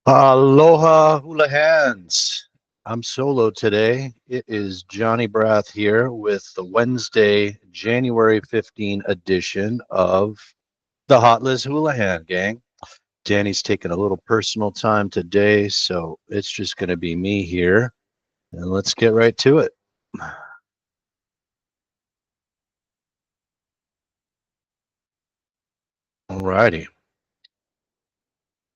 Aloha Hulahans. I'm solo today. It is Johnny Brath here with the Wednesday, January 15 edition of the Hot Liz Hulahan gang. Danny's taking a little personal time today, so it's just going to be me here. And let's get right to it. All righty.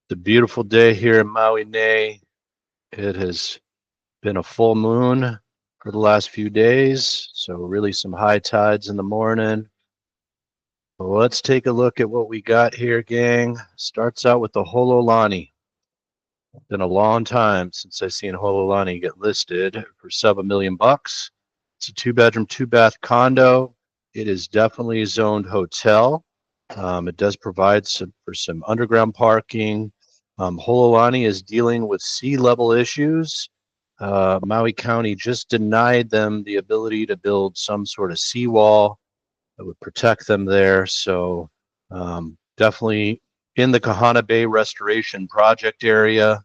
The beautiful day here in Maui. It has been a full moon for the last few days, so really some high tides in the morning. Well, let's take a look at what we got here, gang. Starts out with the Hololani. Been a long time since I've seen Hololani get listed for sub $1 million. It's a two-bedroom, two-bath condo. It is definitely a zoned hotel. It does provide for some underground parking. Hololani is dealing with sea level issues. Maui County just denied them the ability to build some sort of seawall that would protect them there. So definitely in the Kahana Bay Restoration Project area.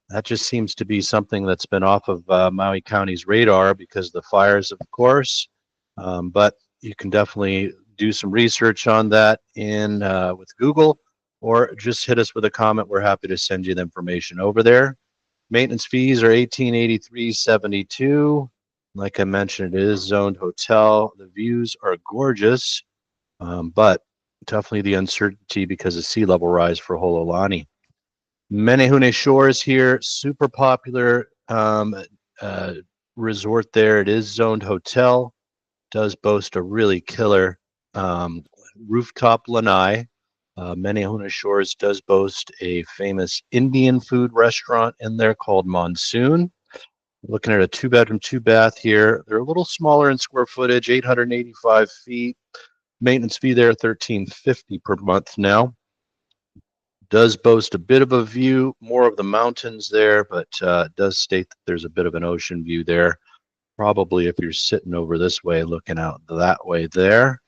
That just seems to be something that's been off of Maui County's radar because of the fires, of course. But you can definitely do some research on that in with Google, or just hit us with a comment. We're happy to send you the information over there. Maintenance fees are $1883.72. Like I mentioned, it is zoned hotel. The views are gorgeous, but definitely the uncertainty because of sea level rise for Hololani. Menehune Shores here, super popular uh, resort there. It is zoned hotel, does boast a really killer rooftop lanai. Menehune Shores does boast a famous Indian food restaurant in there called Monsoon. Looking at a two-bedroom, two-bath here. They're a little smaller in square footage, 885 feet. Maintenance fee there, $13.50 per month now. Does boast a bit of a view, more of the mountains there, but does state that there's a bit of an ocean view there. Probably if you're sitting over this way, looking out that way there.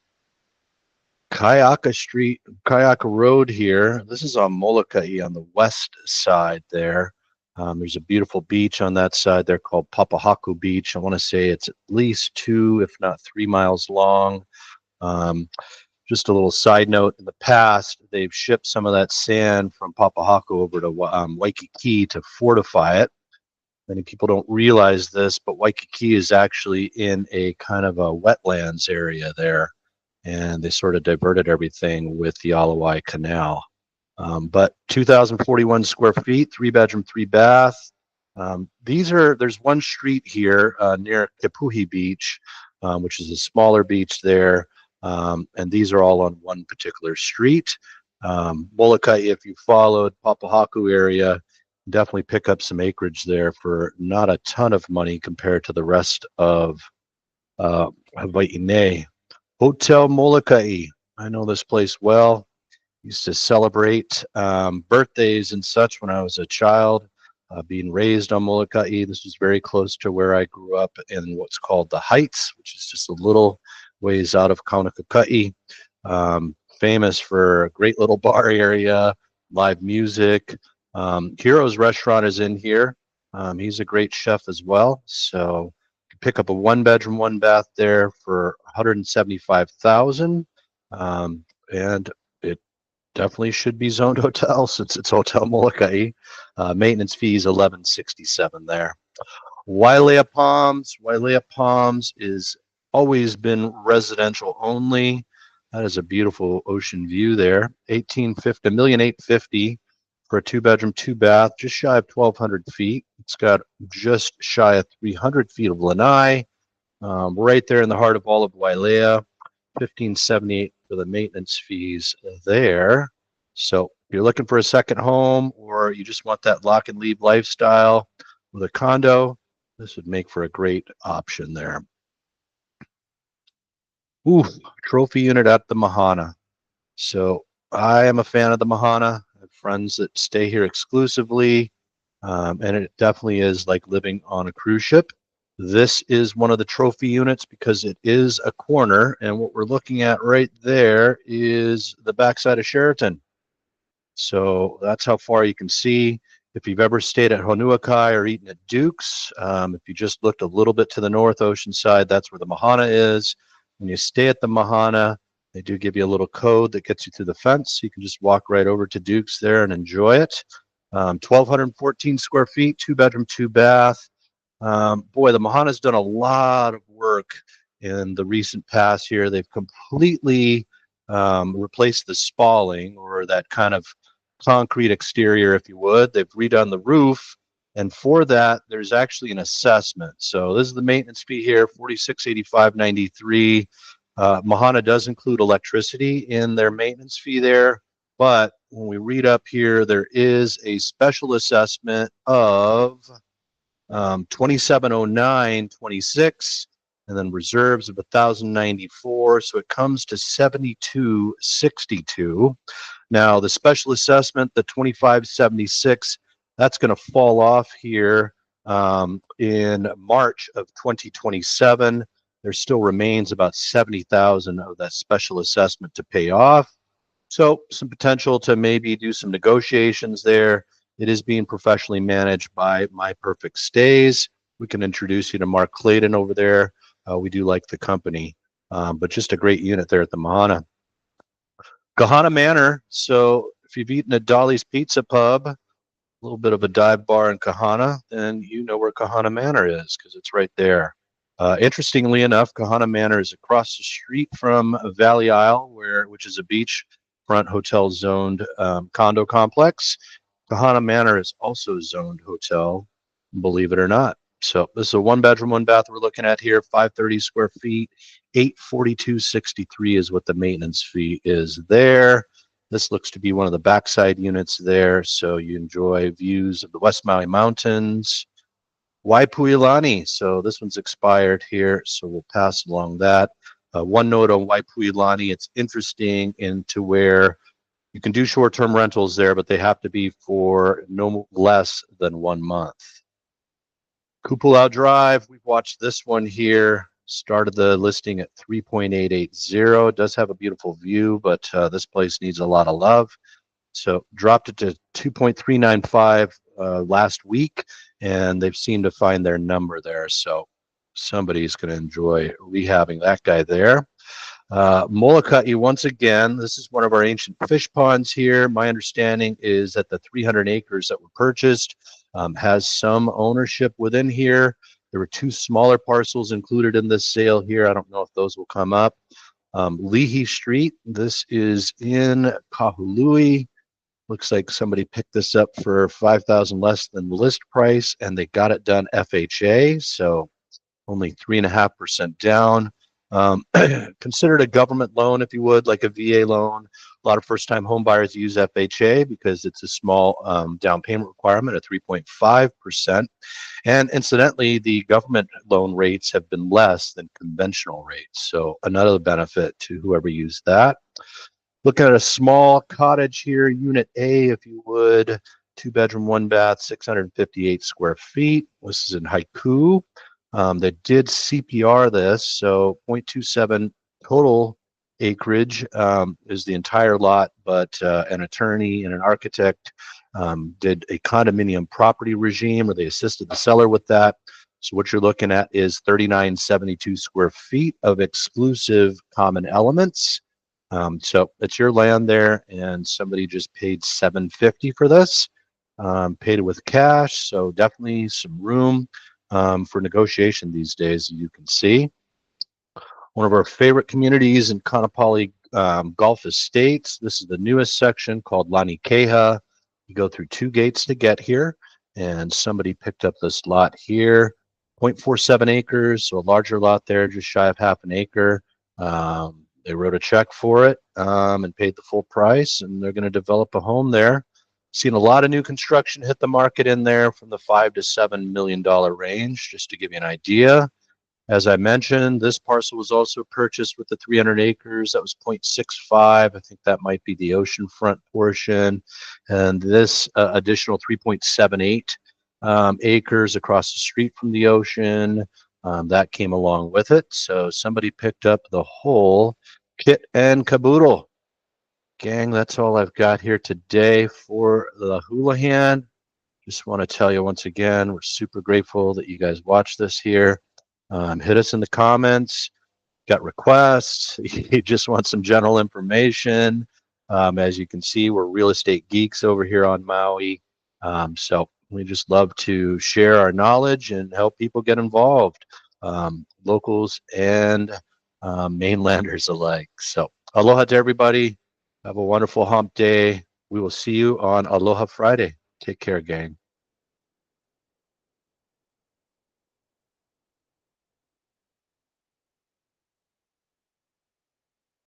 Kayaka Street, Kayaka Road here. This is on Molokai on the west side there. There's a beautiful beach on that side there called Papahaku Beach. I want to say it's at least 2, if not 3 miles long. Um, just a little side note, in the past, they've shipped some of that sand from Papahaku over to Waikiki to fortify it. Many people don't realize this, but Waikiki is actually in a kind of a wetlands area there, and they sort of diverted everything with the Alawai Canal. But 2,041 square feet, three-bedroom, three-bath. There's one street here near Kepuhi Beach, which is a smaller beach there, and these are all on one particular street. Molokai, if you followed Papahaku area, definitely pick up some acreage there for not a ton of money compared to the rest of Hawaii. Hotel Molokai. I know this place well. Used to celebrate birthdays and such when I was a child. Being raised on Molokai, this was very close to where I grew up in what's called the Heights, which is just a little ways out of Kaunakakai. Famous for a great little bar area, live music. Hero's Restaurant is in here. He's a great chef as well. So pick up a one-bedroom, one-bath there for $175,000, and it definitely should be zoned hotel since it's Hotel Molokai. Maintenance fees $1167 there. Wailea Palms is always been residential only. That is a beautiful ocean view there. 1850, 1,850,000 for a two-bedroom, two-bath, just shy of 1,200 feet. It's got just shy of 300 feet of lanai, right there in the heart of all of Wailea. 1578 for the maintenance fees there. So if you're looking for a second home or you just want that lock and leave lifestyle with a condo, this would make for a great option there. Ooh, trophy unit at the Mahana. So I am a fan of the Mahana. I have friends that stay here exclusively, and it definitely is like living on a cruise ship. This is one of the trophy units because it is a corner, and what we're looking at right there is the backside of Sheraton. So that's how far you can see. If you've ever stayed at Honuakai or eaten at Duke's, if you just looked a little bit to the north Oceanside, that's where the Mahana is. When you stay at the Mahana, they do give you a little code that gets you through the fence. You can just walk right over to Duke's there and enjoy it. 1,214 square feet, 2 bedroom, 2 bath. Boy, the Mahana's done a lot of work in the recent past here. They've completely replaced the spalling, or that kind of concrete exterior, if you would. They've redone the roof, and for that, there's actually an assessment. So this is the maintenance fee here, $46.85.93. Mahana does include electricity in their maintenance fee there, but when we read up here, there is a special assessment of 2709.26, and then reserves of 1,094, so it comes to 7262. Now the special assessment, the 2576, that's going to fall off here in March of 2027. There still remains about 70,000 of that special assessment to pay off. So some potential to maybe do some negotiations there. It is being professionally managed by My Perfect Stays. We can introduce you to Mark Clayton over there. We do like the company, but just a great unit there at the Mahana. Kahana Manor. So if you've eaten at Dolly's Pizza Pub, a little bit of a dive bar in Kahana, then you know where Kahana Manor is because it's right there. Interestingly enough, Kahana Manor is across the street from Valley Isle, which is a beachfront hotel zoned condo complex. Kahana Manor is also zoned hotel, believe it or not. So this is a 1 bedroom, 1 bath we're looking at here, 530 square feet, 842.63 is what the maintenance fee is there. This looks to be one of the backside units there, so you enjoy views of the West Maui Mountains. Waipuilani, so this one's expired here, so we'll pass along that. One note on Waipuilani, it's interesting into where you can do short-term rentals there, but they have to be for no less than 1 month. Kupulau Drive, we've watched this one here. Started the listing at 3.880. It does have a beautiful view, but this place needs a lot of love. So dropped it to 2.395 last week, and they've seemed to find their number there. So somebody's going to enjoy rehabbing that guy there. Molokai, once again, this is one of our ancient fish ponds here. My understanding is that the 300 acres that were purchased has some ownership within here. There were 2 smaller parcels included in this sale here. I don't know if those will come up. Leahy Street, this is in Kahului. Looks like somebody picked this up for $5,000 less than the list price, and they got it done FHA, so only 3.5% down. Considered a government loan, if you would, like a VA loan. A lot of first-time home buyers use FHA because it's a small down payment requirement of 3.5%. And incidentally, the government loan rates have been less than conventional rates. So another benefit to whoever used that. Looking at a small cottage here, Unit A, if you would, 2 bedroom, 1 bath, 658 square feet. This is in Haiku. They did CPR this, so 0.27 total acreage is the entire lot, but an attorney and an architect did a condominium property regime, or they assisted the seller with that. So what you're looking at is 3,972 square feet of exclusive common elements. So it's your land there, and somebody just paid $750 for this. Paid it with cash, so definitely some room for negotiation these days, as you can see. One of our favorite communities in Kaanapali Gulf Estates. This is the newest section called Lanikeha. You go through 2 gates to get here, and somebody picked up this lot here, 0.47 acres, so a larger lot there, just shy of half an acre. They wrote a check for it and paid the full price, and they're going to develop a home there. Seen a lot of new construction hit the market in there from the $5 to $7 million range, just to give you an idea. As I mentioned, this parcel was also purchased with the 300 acres. That was 0.65. I think that might be the oceanfront portion. And this additional 3.78 acres across the street from the ocean, that came along with it. So somebody picked up the whole kit and caboodle. Gang, that's all I've got here today for the Hulahan. just want to tell you once again, we're super grateful that you guys watch this here. Hit us in the comments. Got requests. You just want some general information. As you can see, we're real estate geeks over here on Maui. So we just love to share our knowledge and help people get involved, locals and mainlanders alike. So aloha to everybody. Have a wonderful hump day. We will see you on Aloha Friday. Take care, gang.